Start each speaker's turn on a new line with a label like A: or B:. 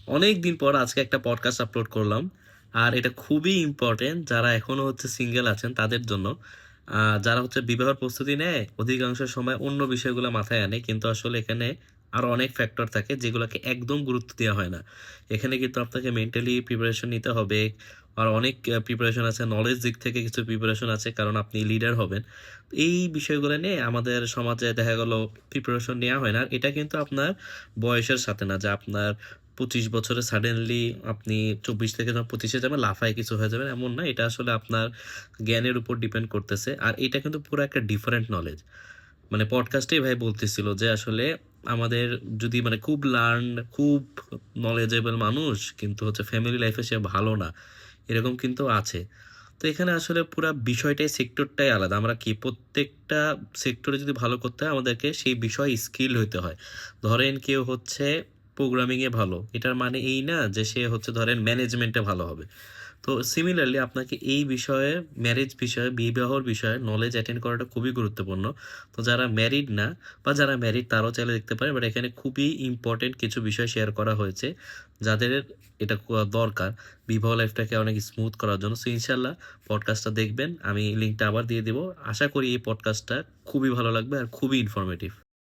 A: অনেক দিন পর আজকে একটা পডকাস্ট আপলোড করলাম। আর এটা খুবই ইম্পর্টেন্ট যারা এখনো হচ্ছে সিঙ্গেল আছেন তাদের জন্য। যারা হচ্ছে বিবাহের প্রস্তুতি নেয় অধিকাংশ সময় অন্য বিষয়গুলো মাথায় আনে, কিন্তু আসলে এখানে আরো অনেক ফ্যাক্টর থাকে যেগুলোকে একদম গুরুত্ব দেওয়া হয় না। এখানে কিন্তু আপনাকে মেন্টালি প্রিপারেশন নিতে হবে। আর অনেক প্রিপারেশন আছে, নলেজ দিক থেকে কিছু প্রিপারেশন আছে, কারণ আপনি লিডার হবেন। এই বিষয়গুলো নিয়ে আমাদের সমাজে দেখা গেল প্রিপারেশন নেওয়া হয় না। আর এটা কিন্তু আপনার বয়সের সাথে না, যে আপনার 25 বছরে সাডেনলি আপনি 24 থেকে যখন 25-এ যাবেন লাফায় কিছু হয়ে যাবেন এমন না। এটা আসলে আপনার জ্ঞানের উপর ডিপেন্ড করতেছে। আর এটা কিন্তু পুরো একটা ডিফারেন্ট নলেজ। মানে পডকাস্টেই ভাই বলতেছিল যে আসলে আমাদের যদি মানে খুব লার্ন, খুব নলেজেবল মানুষ কিন্তু হচ্ছে ফ্যামিলি লাইফে সে ভালো না, এরকম কিন্তু আছে। তো এখানে আসলে পুরো বিষয়টাই, সেক্টরটাই আলাদা। আমরা কি প্রত্যেকটা সেক্টরে যদি ভালো করতে হয় আমাদেরকে সেই বিষয়ে স্কিল হইতে হয়। ধরেন কেউ হচ্ছে প্রোগ্রামিংয়ে ভালো, এটার মানে এই না যে সে হচ্ছে ধরেন ম্যানেজমেন্টে ভালো হবে। তো সিমিলারলি আপনাকে এই বিষয়ে, ম্যারেজ বিষয়ে, বিবাহর বিষয়ে নলেজ অ্যাটেন্ড করাটা খুবই গুরুত্বপূর্ণ। তো যারা ম্যারিড না বা যারা ম্যারিড তারাও চাইলে দেখতে পারে, বাট এখানে খুবই ইম্পর্টেন্ট কিছু বিষয় শেয়ার করা হয়েছে যাদের এটা দরকার বিবাহ লাইফটাকে অনেক স্মুথ করার জন্য। সো ইনশাল্লাহ পডকাস্টটা দেখবেন, আমি লিঙ্কটা আবার দিয়ে দিব। আশা করি এই পডকাস্টটা খুবই ভালো লাগবে আর খুবই ইনফরমেটিভ।